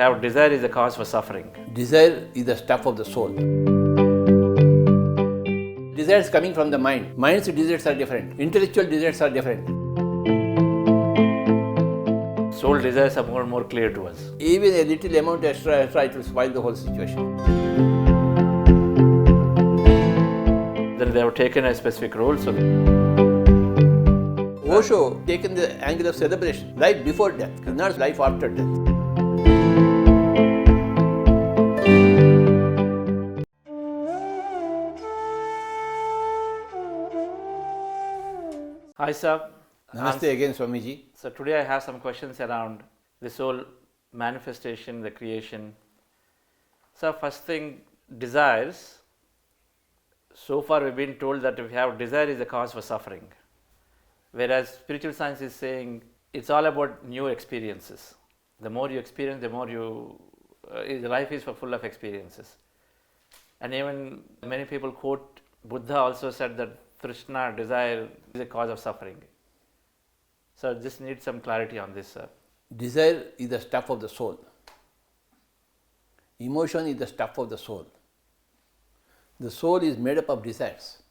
have desire is the cause for suffering. Desire is the stuff of the soul. Desire is coming from the mind. Mind's desires are different. Intellectual desires are different. Soul desires are more and more clear to us. Even a little amount extra it will spoil the whole situation. Then they have taken a specific role. So Osho taken the angle of celebration, life before death, not life after death. Hi sir. Namaste again, Swamiji. So today I have some questions around the soul manifestation, the creation. So first thing, desires. So far we've been told that if you have desire is the cause for suffering. Whereas spiritual science is saying it's all about new experiences. The more you experience, the more you, life is full of experiences. And even many people quote, Buddha also said that Trishna, desire, is a cause of suffering. So just need some clarity on this, sir. Desire is the stuff of the soul. Emotion is the stuff of the soul. The soul is made up of desires.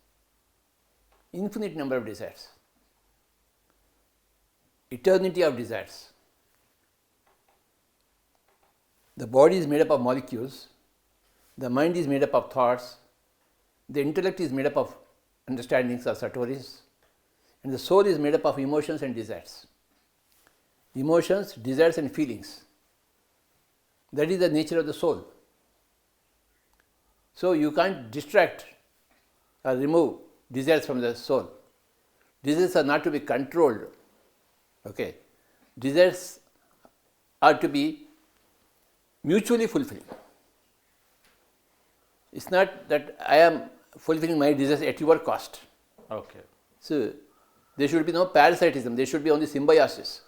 Infinite number of desires. Eternity of desires. The body is made up of molecules. The mind is made up of thoughts. The intellect is made up of understandings or satoris. And the soul is made up of emotions and desires. Emotions, desires and feelings. That is the nature of the soul. So you can't distract or remove desires from the soul. Desires are not to be controlled. Okay. Desires are to be mutually fulfilling. It's not that I am fulfilling my desires at your cost. Okay. So there should be no parasitism, there should be only symbiosis.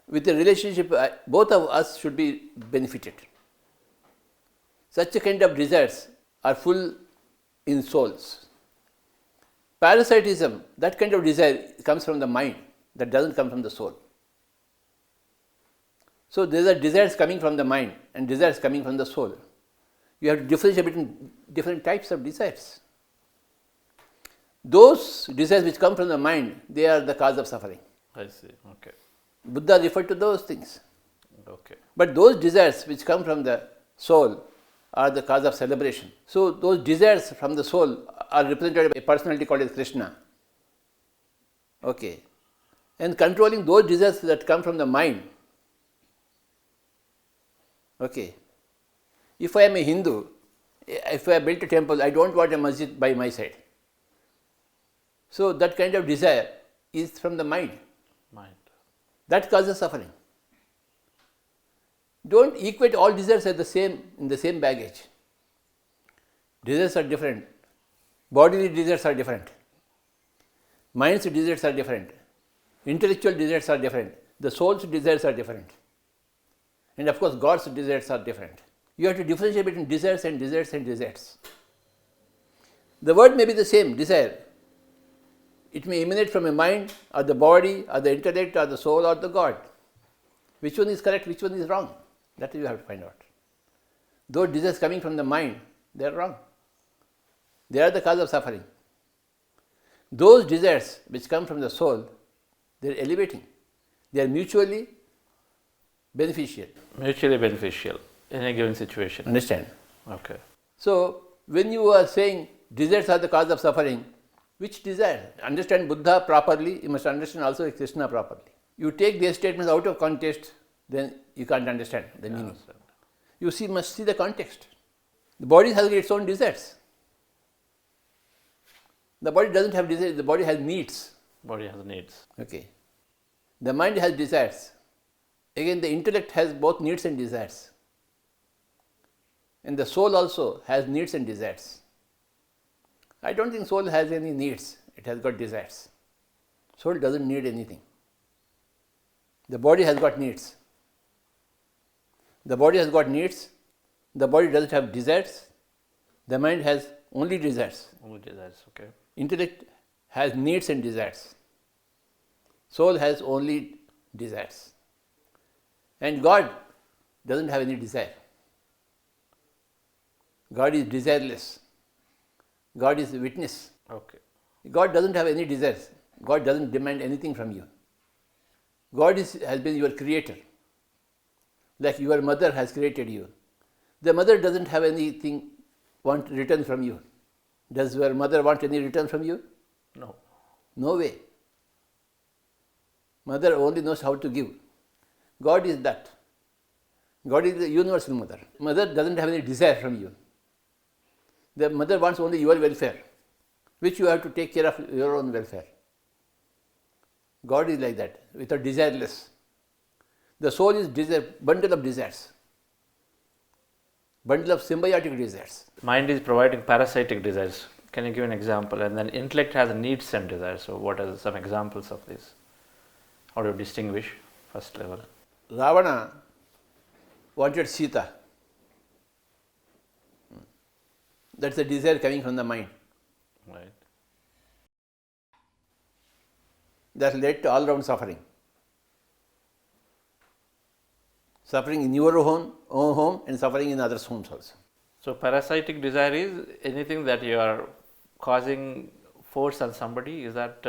With the relationship, both of us should be benefited. Such a kind of desires are full in souls. Parasitism, that kind of desire comes from the mind, that doesn't come from the soul. So there are desires coming from the mind and desires coming from the soul. You have to differentiate between different types of desires. Those desires which come from the mind, they are the cause of suffering. I see. Okay. Buddha referred to those things. Okay. But those desires which come from the soul are the cause of celebration. So those desires from the soul are represented by a personality called as Krishna. Okay. And controlling those desires that come from the mind. Okay. If I am a Hindu, if I built a temple, I don't want a masjid by my side. So that kind of desire is from the mind. Mind. That causes suffering. Don't equate all desires as in the same baggage. Desires are different. Bodily desires are different. Mind's desires are different. Intellectual desires are different. The soul's desires are different. And of course, God's desires are different. You have to differentiate between desires and desires and desires. The word may be the same, desire. It may emanate from a mind or the body or the intellect or the soul or the God. Which one is correct, which one is wrong? That you have to find out. Those desires coming from the mind, they are wrong. They are the cause of suffering. Those desires which come from the soul, they are elevating. They are mutually beneficial. Mutually beneficial in a given situation. Understand? Okay. So, when you are saying desires are the cause of suffering, which desire? Understand Buddha properly, you must understand also Krishna properly. You take their statements out of context, then you can't understand the meaning. Understand. You must see the context. The body has its own desires. The body doesn't have desires, the body has needs. Body has needs. Okay. The mind has desires. Again, the intellect has both needs and desires. And the soul also has needs and desires. I don't think soul has any needs, it has got desires. Soul doesn't need anything. The body has got needs. The body has got needs, the body doesn't have desires, the mind has only desires. Only desires, okay. Intellect has needs and desires. Soul has only desires. And God doesn't have any desire. God is desireless. God is witness. Okay. God doesn't have any desires. God doesn't demand anything from you. God has been your creator. Like your mother has created you. The mother doesn't have anything want return from you. Does your mother want any return from you? No. No way. Mother only knows how to give. God is that. God is the universal mother. Mother doesn't have any desire from you. The mother wants only your welfare, which you have to take care of your own welfare. God is like that, without desireless. The soul is bundle of desires, bundle of symbiotic desires. Mind is providing parasitic desires. Can you give an example? And then intellect has needs and desires. So what are some examples of this? How do you distinguish first level? Ravana wanted Sita. That's the desire coming from the mind. Right. That led to all-round suffering. Suffering in your own home and suffering in others' homes also. So parasitic desire is anything that you are causing force on somebody. Is that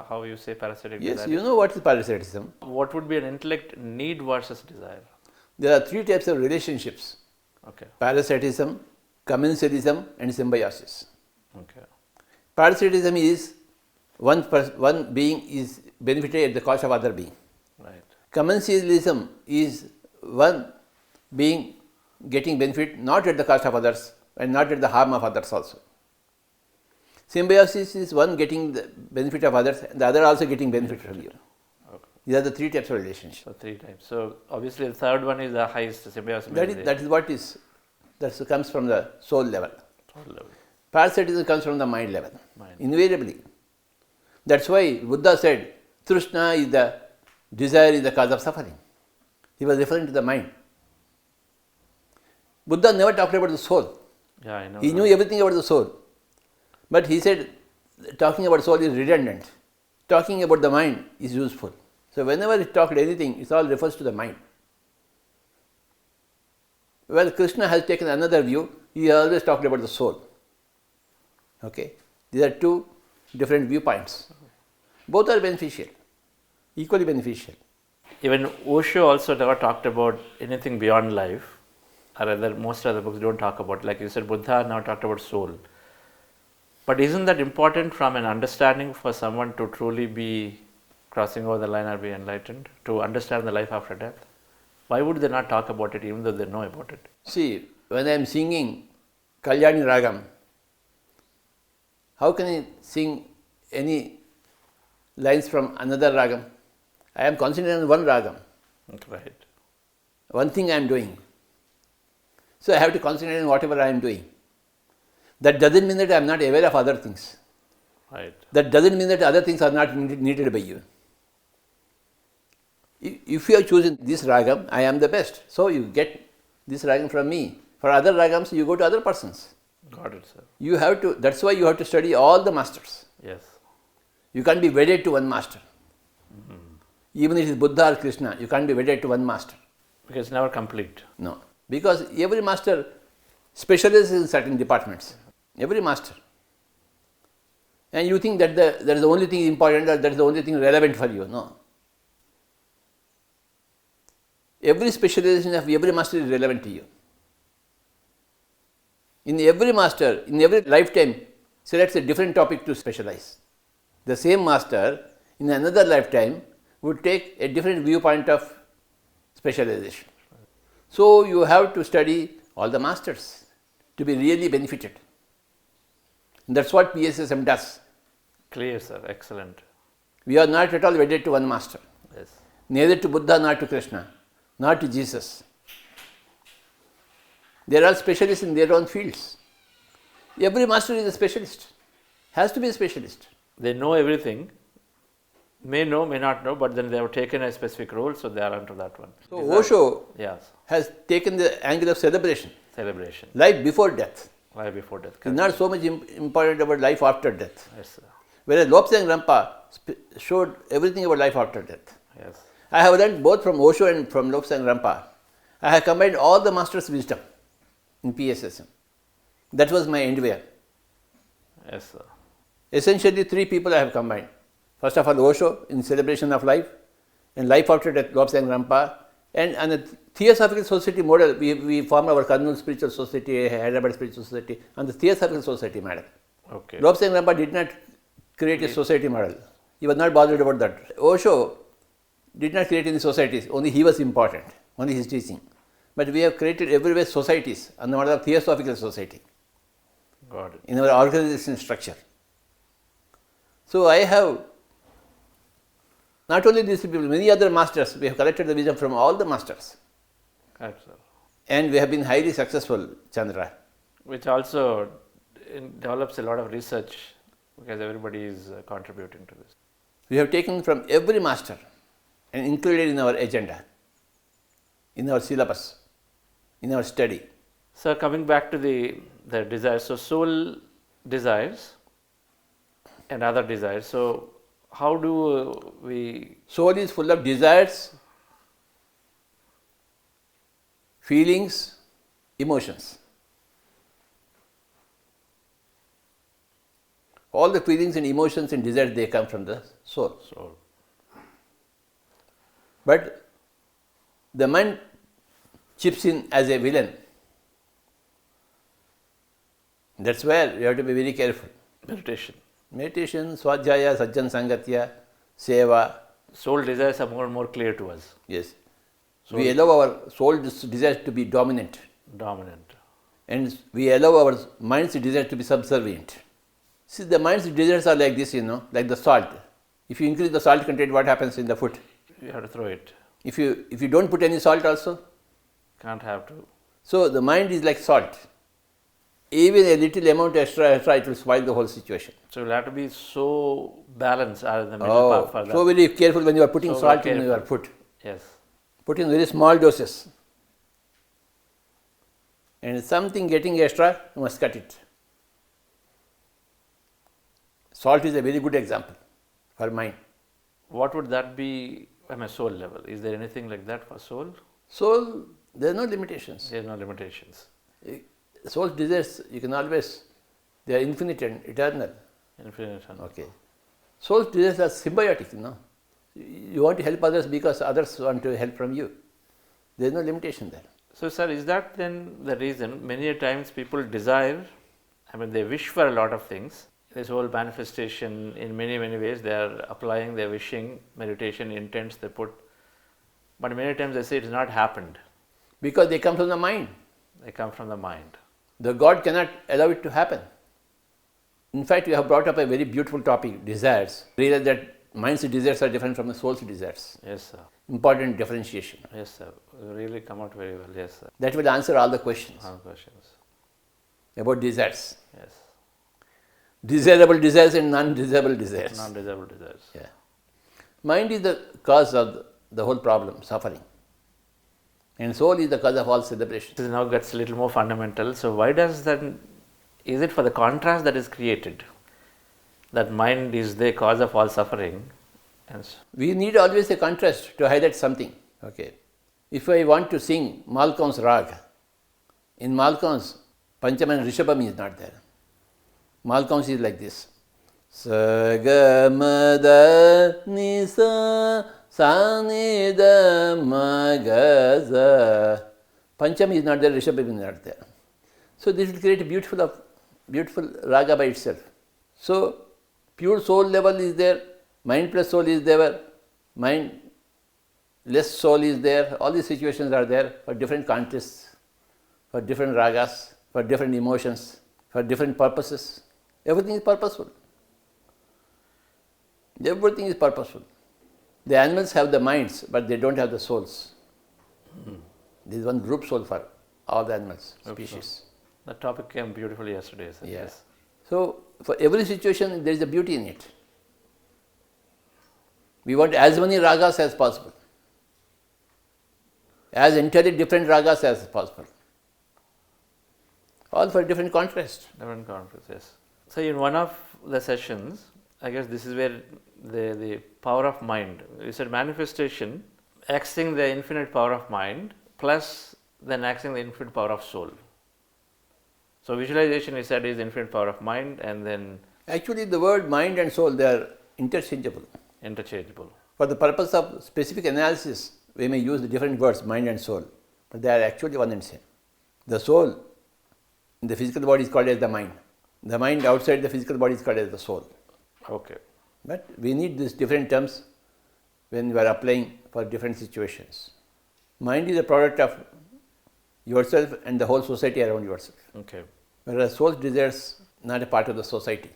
how you say parasitic Yes, desire? you know what is parasitism. What would be an intellect need versus desire? There are three types of relationships. Okay. Parasitism, commensalism and symbiosis. Okay. Parasitism is one being is benefited at the cost of other being. Right. Commensalism is one being getting benefit not at the cost of others and not at the harm of others also. Symbiosis is one getting the benefit of others and the other also getting benefit from you. Okay. These are the three types of relationship. So three types. So obviously the third one is the highest symbiosis. That comes from the soul level. Soul level. Parasitism comes from the mind level. Mind. Invariably. That's why Buddha said, Trishna is the desire is the cause of suffering. He was referring to the mind. Buddha never talked about the soul. Yeah, I know. He knew everything about the soul. But he said, talking about soul is redundant. Talking about the mind is useful. So whenever he talked anything, it all refers to the mind. Well, Krishna has taken another view. He always talked about the soul. Okay? These are two different viewpoints. Both are beneficial, equally beneficial. Even Osho also never talked about anything beyond life, or rather most of the books don't talk about, like you said, Buddha never talked about soul. But isn't that important from an understanding for someone to truly be crossing over the line or be enlightened, to understand the life after death? Why would they not talk about it even though they know about it? See, when I am singing Kalyani Ragam, how can I sing any lines from another Ragam? I am concentrating on one Ragam. Right. One thing I am doing. So I have to concentrate on whatever I am doing. That doesn't mean that I am not aware of other things. Right. That doesn't mean that other things are not needed by you. If you are choosing this Ragam, I am the best. So you get this Ragam from me. For other Ragams, you go to other persons. Got it, sir. You have to, that's why you have to study all the masters. Yes. You can't be wedded to one master. Even if it is Buddha or Krishna, you can't be wedded to one master. Because it's never complete. No. Because every master specializes in certain departments. Every master. And you think that that is the only thing important or that is the only thing relevant for you. No. Every specialization of every master is relevant to you. In every master, in every lifetime, selects a different topic to specialize. The same master, in another lifetime, would take a different viewpoint of specialization. So you have to study all the masters to be really benefited. And that's what PSSM does. Clear, sir. Excellent. We are not at all wedded to one master. Yes. Neither to Buddha, nor to Krishna, nor to Jesus. They are all specialists in their own fields. Every master is a specialist. Has to be a specialist. They know everything. May know, may not know, but then they have taken a specific role, so they are under that one. So Osho Yes. has taken the angle of celebration. Celebration. Life before death. Life before death. It's not so much important about life after death. Yes, sir. Whereas Lobsang Rampa showed everything about life after death. Yes. I have learned both from Osho and from Lobsang Rampa. I have combined all the masters' wisdom in PSSM. That was my endeavor. Yes, sir. Essentially, three people I have combined. First of all, Osho in celebration of life, and life after death, Lobsang Rampa, and on a Theosophical Society model, we formed our Karnool Spiritual Society, Hyderabad Spiritual Society, and the Theosophical Society model. Okay. Lobsang Rampa did not create a society model. He was not bothered about that. Osho did not create any societies, only he was important, only his teaching. But we have created everywhere societies on the model of Theosophical Society Got it. in our organization structure. So I have not only these people, many other masters, we have collected the wisdom from all the masters. Correct, sir. And we have been highly successful, Chandra. Which also develops a lot of research because everybody is contributing to this. We have taken from every master and included in our agenda, in our syllabus, in our study. So coming back to the desires, so soul desires and other desires. So how do we? Soul is full of desires, feelings, emotions. All the feelings and emotions and desires, they come from the soul. Soul. But the mind chips in as a villain. That's where you have to be very careful. Meditation. Meditation, Swadhyaya, Sajjan Sangatya, Seva. Soul desires are more and more clear to us. Yes. We allow our soul desires to be dominant. Dominant. And we allow our mind's desire to be subservient. See, the mind's desires are like this, like the salt. If you increase the salt content, what happens in the food? You have to throw it. If you don't put any salt also? Can't have to. So the mind is like salt. Even a little amount extra, it will spoil the whole situation. So you'll have to be so balanced in the middle part for that. So very careful when you are putting So salt very in your careful. food. Yes. Put in very small doses. And something getting extra, you must cut it. Salt is a very good example for mind. What would that be on a soul level? Is there anything like that for soul? Soul, there are no limitations. There are no limitations. Soul's desires, you can always, they are infinite and eternal. Infinite. Okay. Soul's desires are symbiotic, You want to help others because others want to help from you. There is no limitation there. So, sir, is that then the reason many a times people desire, they wish for a lot of things. This whole manifestation, in many, many ways, they are applying their wishing, meditation, intents they put. But many times they say it has not happened. Because they come from the mind. They come from the mind. The God cannot allow it to happen. In fact, you have brought up a very beautiful topic, desires. Realize that mind's desires are different from the soul's desires. Yes, sir. Important differentiation. Yes, sir. Really come out very well. Yes, sir. That will answer all the questions All questions. about desires. Yes. Desirable desires and non-desirable desires. Non-desirable desires. Yeah. Mind is the cause of the whole problem, suffering. And soul is the cause of all celebration. This now gets a little more fundamental. So why does that, is it for the contrast that is created? That mind is the cause of all suffering? And We need always a contrast to highlight something. Okay. If I want to sing Malcolm's Rag, in Malcolm's, Pancham and Rishabham is not there. Malcolm's is like this. Sa ga ma da ni sa sa ni da ma ga za. Pancham is not there, Rishabham is not there. So this will create a beautiful raga by itself. So pure soul level is there, mind plus soul is there, mind less soul is there. All these situations are there for different contexts, for different ragas, for different emotions, for different purposes. Everything is purposeful. Everything is purposeful. The animals have the minds, but they don't have the souls. There is one group soul for all the animals, species. the topic came beautifully yesterday, sir. Yeah. Yes. So, for every situation, there is a beauty in it. We want as many ragas as possible, as entirely different ragas as possible, all for different contrast. Different conference, yes. So in one of the sessions, I guess this is where the power of mind, you said manifestation, accessing the infinite power of mind, plus then accessing the infinite power of soul. So visualization, you said, is infinite power of mind, and then Actually, the word mind and soul, they are interchangeable. interchangeable. For the purpose of specific analysis, we may use the different words, mind and soul, but they are actually one and same. The soul in the physical body is called as the mind. The mind outside the physical body is called as the soul. Okay. But we need these different terms when we are applying for different situations. Mind is a product of yourself and the whole society around yourself. Okay. Whereas soul desires not a part of the society.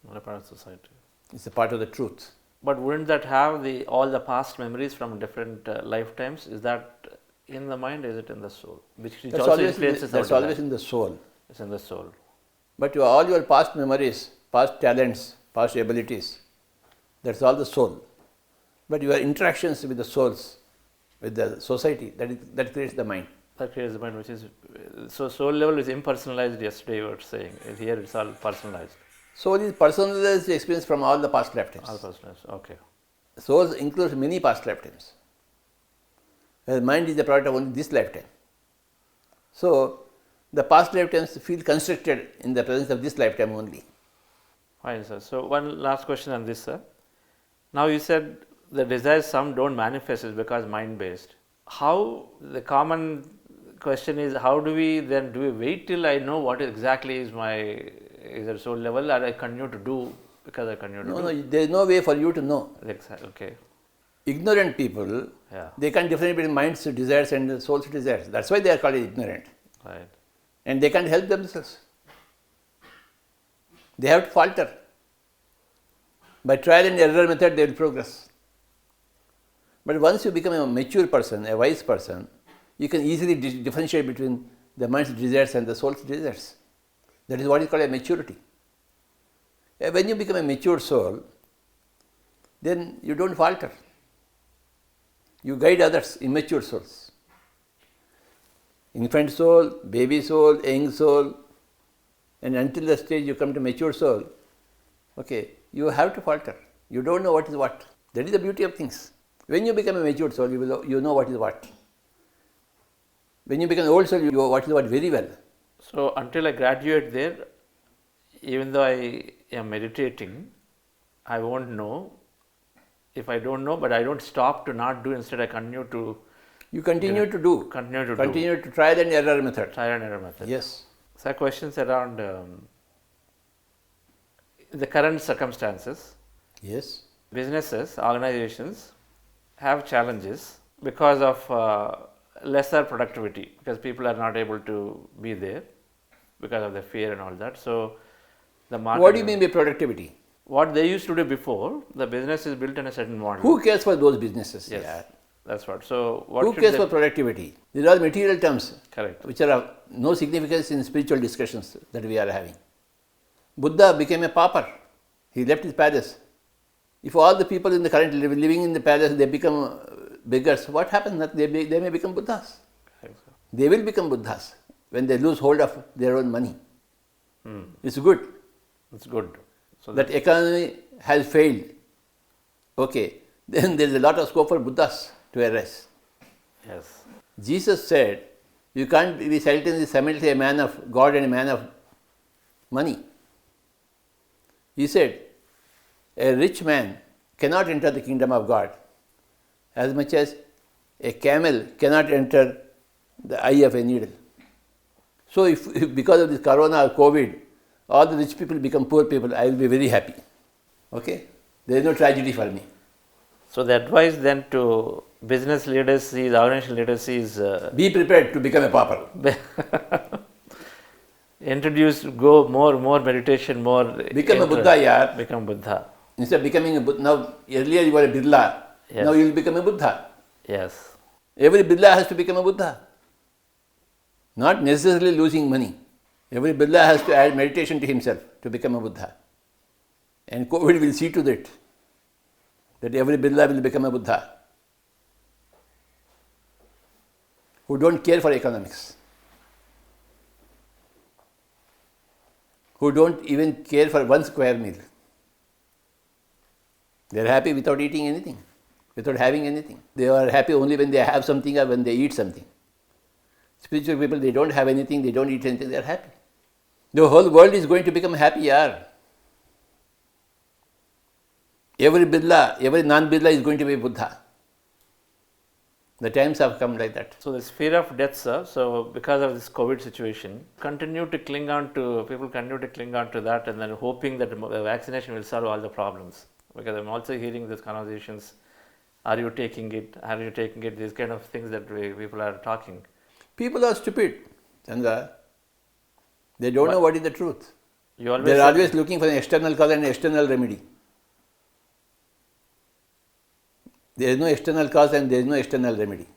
Not a part of society. It's a part of the truth. But wouldn't that have all the past memories from different lifetimes? Is that in the mind? Is it in the soul? Which That's also always, influences that's our always desire. in the soul. It's in the soul. But all your past memories, past talents, past abilities, that's all the soul. But your interactions with the souls, with the society, that creates the mind. That creates the mind, which is so soul level is impersonalized. Yesterday you were saying here it's all personalized. Soul is personalized experience from all the past lifetimes. All personalized. Okay. Soul includes many past lifetimes. Whereas mind is the product of only this lifetime. So the past lifetimes feel constricted in the presence of this lifetime only. Fine, sir. So one last question on this, sir. Now you said the desires some don't manifest is because mind based. How the common question is, how do we wait till I know what exactly is my soul level, or I continue to do because I continue to do? No, there is no way for you to know. Exactly. Okay. Ignorant people, Yeah. they can't differentiate between mind's desires and soul's desires. That's why they are called ignorant. Right. And they can't help themselves. They have to falter. By trial and error method, they will progress. But once you become a mature person, a wise person, you can easily differentiate between the mind's desires and the soul's desires. That is what is called a maturity. When you become a mature soul, then you don't falter. You guide others, immature souls. Infant soul, baby soul, young soul, and until the stage you come to mature soul, okay, you have to falter. You don't know what is what. That is the beauty of things. When you become a mature soul, you know what is what. When you become an old soul, you know what is what very well. So until I graduate there, even though I am meditating, I won't know. If I don't know, but I don't stop to not do, instead I continue to You continue to do. Continue to trial and error method. trial and error method. Yes. So questions around the current circumstances. Yes. Businesses, organizations have challenges because of lesser productivity, because people are not able to be there because of the fear and all that. So the market. What do you mean by productivity? What they used to do before, the business is built on a certain model. Who cares for those businesses? Yes, Yeah. that's what. So what Who should cares they- for productivity? These are material terms. Correct. Which are of no significance in spiritual discussions that we are having. Buddha became a pauper. He left his palace. If all the people in the current living in the palace, they become beggars, what happens? They may become Buddhas. Correct, sir. They will become Buddhas when they lose hold of their own money. It's good. It's good. So That economy has failed. Okay, then there is a lot of scope for Buddhas to arise. yes. Jesus said, you can't be simultaneously a man of God and a man of money. He said, a rich man cannot enter the kingdom of God as much as a camel cannot enter the eye of a needle. So if because of this corona or COVID, all the rich people become poor people, I will be very happy. Okay? There is no tragedy for me. So the advice then to business leaders is, organization leaders is Be prepared to become a pauper. go more meditation, more Become a Buddha, yaar. Become Buddha. Instead of becoming a Buddha, now earlier you were a Birla, Yes. now you will become a Buddha. Yes. Every Birla has to become a Buddha. Not necessarily losing money. Every Birla has to add meditation to himself to become a Buddha. And COVID will see to that, that every Birla will become a Buddha. Who don't care for economics. Who don't even care for one square meal. They are happy without eating anything, without having anything. They are happy only when they have something or when they eat something. Spiritual people, they don't have anything, they don't eat anything, they are happy. The whole world is going to become happy, yaar. Every Bidla, every non-Bidla is going to be Buddha. The times have come like that. So this fear of death, sir, so because of this COVID situation, people continue to cling on to that and then hoping that the vaccination will solve all the problems. Because I'm also hearing these conversations, are you taking it, these kind of things that people are talking. People are stupid, Chandra. They don't know what is the truth. They are always looking for an external cause and an external remedy. There is no external cause and there is no external remedy.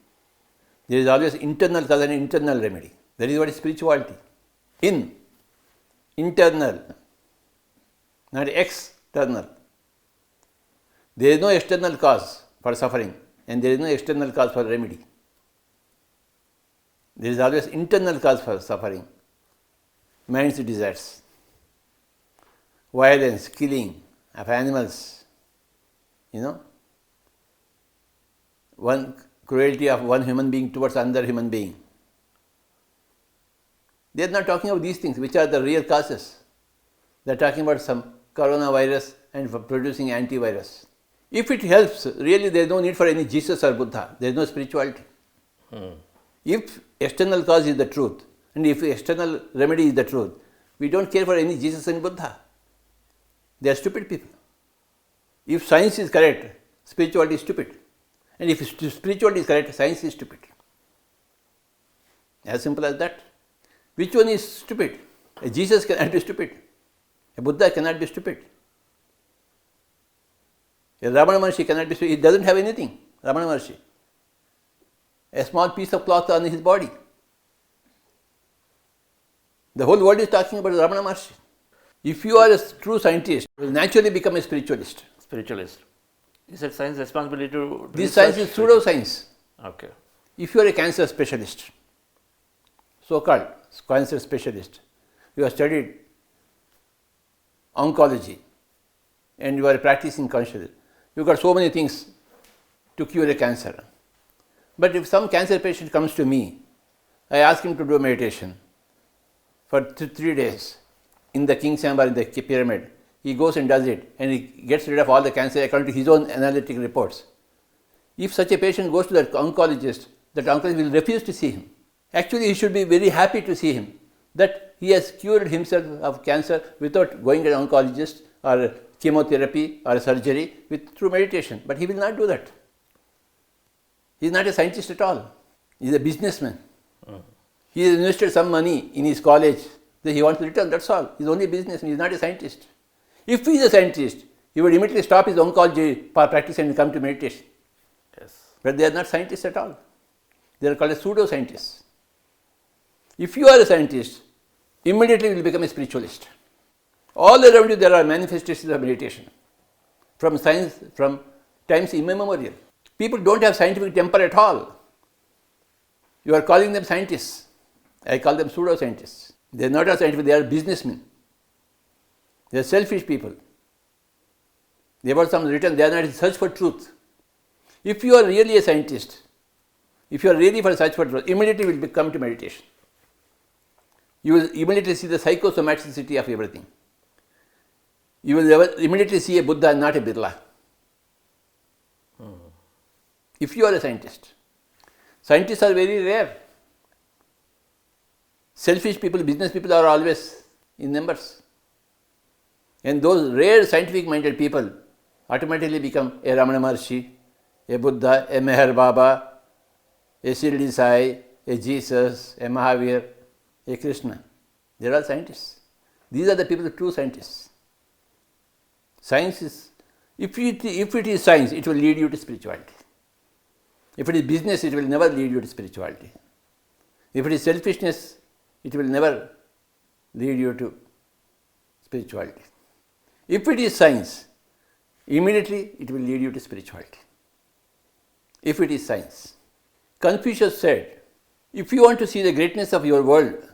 There is always internal cause and internal remedy. That is what is spirituality. Internal, not external. There is no external cause for suffering and there is no external cause for remedy. There is always internal cause for suffering. Mind's desires, violence, killing of animals, one cruelty of one human being towards another human being. They are not talking of these things, which are the real causes. They are talking about some coronavirus and for producing antivirus. If it helps, really there is no need for any Jesus or Buddha. There is no spirituality. If external cause is the truth, and if external remedy is the truth, we don't care for any Jesus and Buddha. They are stupid people. If science is correct, spirituality is stupid. And if spirituality is correct, science is stupid. As simple as that. Which one is stupid? A Jesus cannot be stupid. A Buddha cannot be stupid. A Ramana Maharshi cannot be stupid. He doesn't have anything, Ramana Maharshi. A small piece of cloth on his body. The whole world is talking about Ramana Maharshi. If you are a true scientist, you will naturally become a spiritualist. Is it science responsibility to this science is pseudoscience. Okay. If you are a cancer specialist, so-called cancer specialist, you have studied oncology and you are practicing consciousness, you got so many things to cure a cancer. But if some cancer patient comes to me, I ask him to do meditation for 3 days in the king's chamber in the pyramid. He goes and does it and he gets rid of all the cancer according to his own analytic reports. If such a patient goes to that oncologist will refuse to see him. Actually, he should be very happy to see him, that he has cured himself of cancer without going to an oncologist or chemotherapy or surgery through meditation. But he will not do that. He is not a scientist at all. He is a businessman. He has invested some money in his college that he wants to return, that's all. He is only a businessman, he is not a scientist. If he is a scientist, he would immediately stop his oncology practice and come to meditation. Yes. But they are not scientists at all. They are called as pseudo-scientists. If you are a scientist, immediately you will become a spiritualist. All around you there are manifestations of meditation. From science, from times immemorial. People don't have scientific temper at all. You are calling them scientists. I call them pseudo-scientists. They are not scientific, they are businessmen. They are selfish people. They have some written, they are not in search for truth. If you are really a scientist, if you are really for search for truth, immediately you will come to meditation. You will immediately see the psychosomaticity of everything. You will immediately see a Buddha and not a Birla. If you are a scientist. Scientists are very rare. Selfish people, business people are always in numbers. And those rare scientific minded people automatically become a Ramana Maharshi, a Buddha, a Meher Baba, a Shirdi Sai, a Jesus, a Mahavir, a Krishna. They are all scientists. These are the people, true scientists. Science is, if it is science, it will lead you to spirituality. If it is business, it will never lead you to spirituality. If it is selfishness, it will never lead you to spirituality. If it is science, immediately it will lead you to spirituality. If it is science. Confucius said, if you want to see the greatness of your world,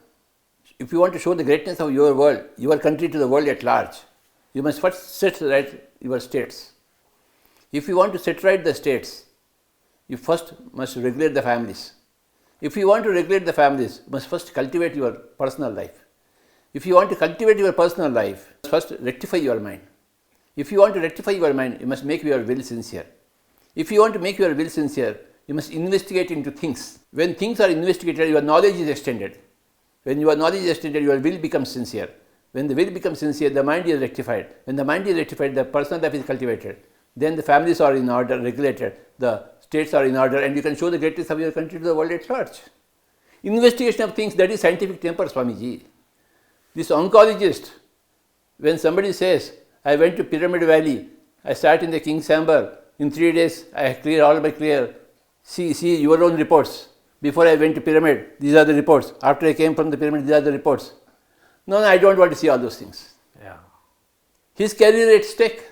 if you want to show the greatness of your world, your country to the world at large, you must first set right your states. If you want to set right the states, you first must regulate the families. If you want to regulate the families, you must first cultivate your personal life. If you want to cultivate your personal life, first rectify your mind. If you want to rectify your mind, you must make your will sincere. If you want to make your will sincere, you must investigate into things. When things are investigated, your knowledge is extended. When your knowledge is extended, your will becomes sincere. When the will becomes sincere, the mind is rectified. When the mind is rectified, the personal life is cultivated. Then the families are in order, regulated. The states are in order, and you can show the greatness of your country to the world at large. Investigation of things, that is scientific temper, Swamiji. This oncologist, when somebody says, I went to Pyramid Valley, I sat in the King's Chamber, in 3 days I clear all my clear. See your own reports. Before I went to Pyramid, these are the reports. After I came from the Pyramid, these are the reports. No, I don't want to see all those things. Yeah. His career at stake.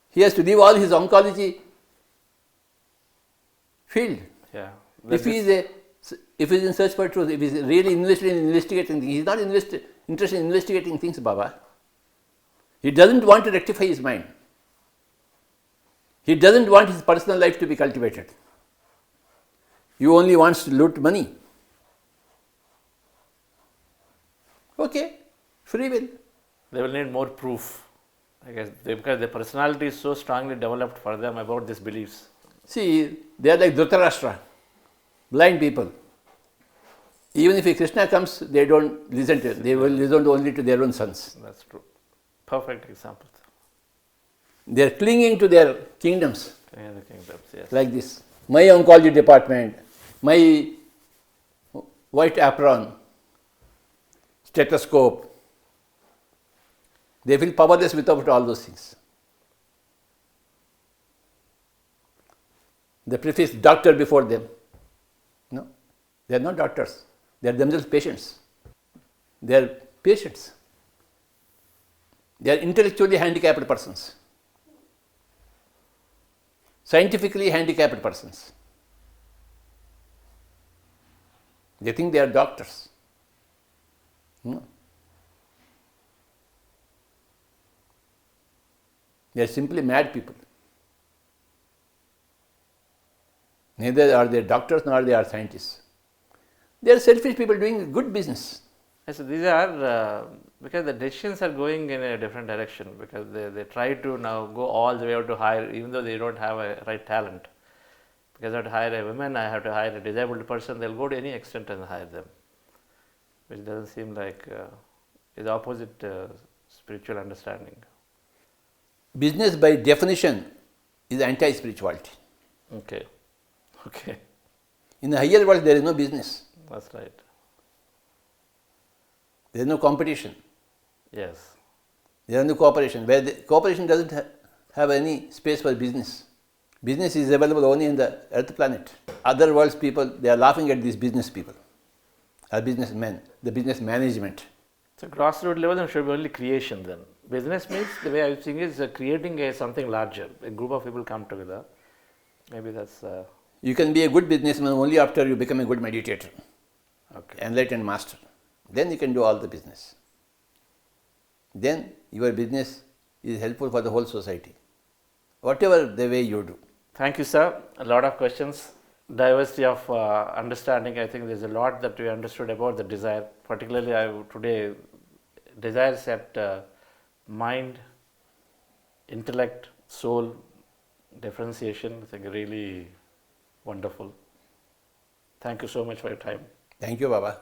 He has to leave all his oncology field. Yeah. If he is in search for truth, if he is really invested in investigating things, he is not interested in investigating things, Baba. He doesn't want to rectify his mind. He doesn't want his personal life to be cultivated. He only wants to loot money. Okay, free will. They will need more proof, I guess, because their personality is so strongly developed for them about these beliefs. See, they are like Dhritarashtra, blind people. Even if Krishna comes, they don't listen to it. They will listen only to their own sons. That's true. Perfect example. They are clinging to their kingdoms. Yeah, the kingdoms, yes. Like this. My oncology department, my white apron, stethoscope. They feel powerless without all those things. The prefix doctor before them. No, they are not doctors. They are themselves patients. They are patients. They are intellectually handicapped persons. Scientifically handicapped persons. They think they are doctors. No. They are simply mad people. Neither are they doctors nor they are scientists. They are selfish people doing good business. So these are because the decisions are going in a different direction, because they try to now go all the way out to hire, even though they don't have a right talent. Because I have to hire a woman, I have to hire a disabled person, they'll go to any extent and hire them, which doesn't seem like is opposite spiritual understanding. Business by definition is anti-spirituality. Okay. In the higher world, there is no business. That's right. There is no competition. Yes. There is no cooperation. Where the cooperation doesn't have any space for business. Business is available only in the earth planet. Other world's people, they are laughing at these business people, or businessmen, the business management. So grassroots level, there should be only creation then. Business means, the way I was thinking, is creating something larger. A group of people come together. Maybe that's... You can be a good businessman only after you become a good meditator, Okay. enlightened master. Then you can do all the business. Then your business is helpful for the whole society, whatever the way you do. Thank you, sir. A lot of questions, diversity of understanding. I think there's a lot that we understood about the desire. Particularly today, desire set mind, intellect, soul, differentiation. I think really wonderful. Thank you so much for your time. Thank you, Baba.